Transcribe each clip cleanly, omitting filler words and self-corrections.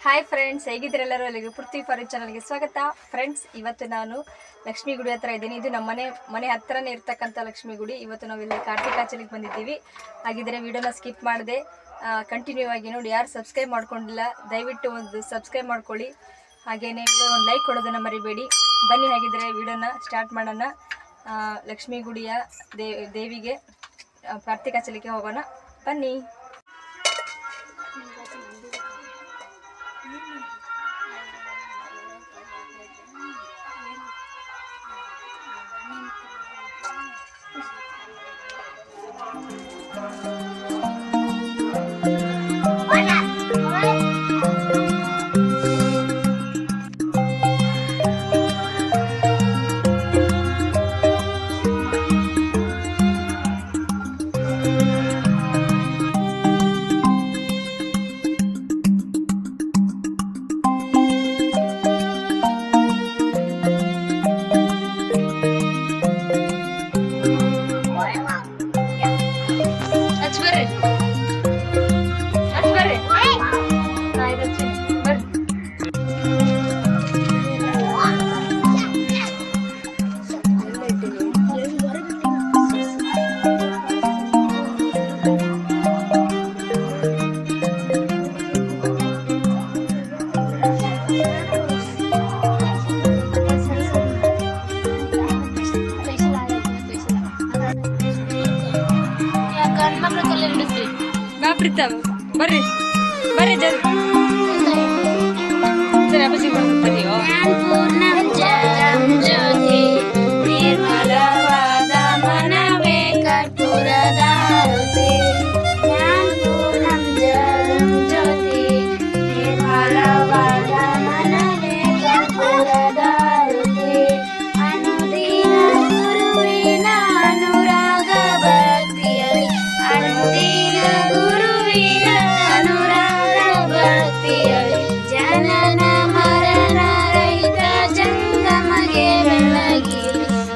Hi friends, ಹೇಗಿದ್ದೀರೆಲ್ಲರೂ? ಅಲ್ಲಿಗೆ ಪೃಥ್ವಿ foreign ಚಾನಲ್ಗೆ ಸ್ವಾಗತ. ಫ್ರೆಂಡ್ಸ್, ಇವತ್ತು ನಾನು ಲಕ್ಷ್ಮೀ ಗುಡಿ ಹತ್ರ ಇದ್ದೀನಿ. ಇದು ನಮ್ಮ ಮನೆ ಹತ್ರನೇ ಇರ್ತಕ್ಕಂಥ ಲಕ್ಷ್ಮೀ ಗುಡಿ. ಇವತ್ತು ನಾವು ಇಲ್ಲಿ ಕಾರ್ತಿಕಾಚಲಿಗೆ ಬಂದಿದ್ದೀವಿ. ಹಾಗಿದ್ರೆ ವಿಡಿಯೋನ ಸ್ಕಿಪ್ ಮಾಡದೆ ಕಂಟಿನ್ಯೂ ಆಗಿ ನೋಡಿ. ಯಾರು ಸಬ್ಸ್ಕ್ರೈಬ್ ಮಾಡ್ಕೊಂಡಿಲ್ಲ ದಯವಿಟ್ಟು ಒಂದು ಸಬ್ಸ್ಕ್ರೈಬ್ ಮಾಡ್ಕೊಳ್ಳಿ. ಹಾಗೆಯೇ ವಿಡಿಯೋ ಒಂದು ಲೈಕ್ ಕೊಡೋದನ್ನು ಮರಿಬೇಡಿ. ಬನ್ನಿ, ಹಾಗಿದ್ರೆ ವಿಡಿಯೋನ ಸ್ಟಾರ್ಟ್ ಮಾಡೋಣ. ಲಕ್ಷ್ಮೀ ಗುಡಿಯ ದೇವಿಗೆ ಕಾರ್ತಿಕಾಚಲಿಗೆ ಹೋಗೋಣ, ಬನ್ನಿ. ಬರ್ರಿ ಬರ್ರಿ ಜಲ್ದಿ ಅಪ್ಪಾಜಿ ಬರ್ತೀಯೋ? ನಿರ್ಮಲವಾದ ಮನವೇ ಕರ್ಪೂರದ ಜ್ಯೋತಿ, ನಿರ್ಮಲವಾದ ಮನವೇ ಕರ್ಪೂರದ ಅನುದಿನ ಗುರುವಿನ ಅನುರಾಗ ಭಕ್ತಿಯಲ್ಲಿ, ಅನುದಿನ ಗುರುವಿನ ಅನುರಾಗ ಭಕ್ತಿಯಲ್ಲಿ, ಜನನ ಮರಣ ರಹಿತ ಜಂಗಮಗೆ ಬೆಳಗಿ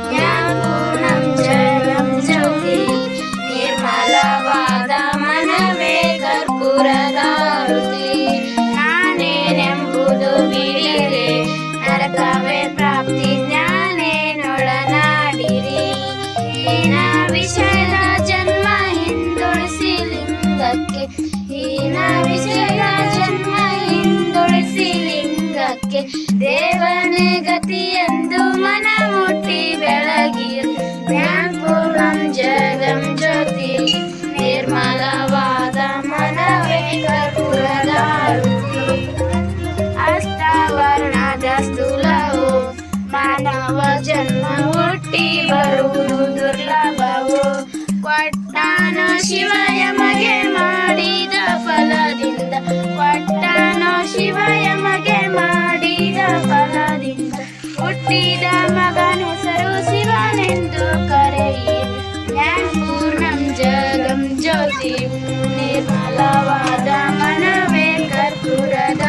ಜ್ಞಾನಪೂರ್ಣಂ ಜಗಂ ಜ್ಯೋತಿ, ನಿರ್ಮಲವಾದ ಮನವೇ ಕರ್ಪೂರದ ನಾನೇನೆಂಬುದು ಬಿಡಿರೆ ನರಕವೇ ಪ್ರಾಪ್ತಿ ಜ್ಞಾನೇನೊಡನಾಡಿರಿ. ಹೀನ ವಿಷಯದ ಜನ್ಮ ಹಿಂದುಳಿಸಿ ಲಿಂಗಕ್ಕೆ, ಹೀನ ವಿಷಯದ ಜನ್ಮ ಹಿಂದುಳಿಸಿ ಲಿಂಗಕ್ಕೆ, ದೇವನೇ ಗತಿಯೆಂದು ಮನ ಮುಟ್ಟಿ ಬೆಳಗಿ ಜ್ಞಾನಪೂರ್ಣಂ ಜಗಂ ಜ್ಯೋತಿ, ನಿರ್ಮಲವಾದ ಮನವೇ ಕರ್ಪೂರದ ಅಷ್ಟವರ್ಣದ ಸ್ಥೂಲವು ಮಾನವ ಜನ್ಮ ಹುಟ್ಟಿ ಬರುವುದು ದುರ್ಲಭವು. ಕೊಟ್ಟಾನೋ ಶಿವಯ ಮಗೆ ಮಾಡಿದ ಫಲದಿಂದ, ಕೊಟ್ಟಾನೋ ಶಿವಯ ಮಗೆ ಮಾಡಿದ ಫಲದಿಂದ, ಹುಟ್ಟಿದ ಮಗನ ಹೆಸರು ಶಿವನೆಂದು ಕರೆಯಿರಿ. ಜ್ಞಾನಪೂರ್ಣಂ ಜಗಂ ಜ್ಯೋತಿ, ನಿರ್ಮಲವಾದ ಮನವೇ ಕರ್ಪೂರದ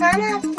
ಬಿಡು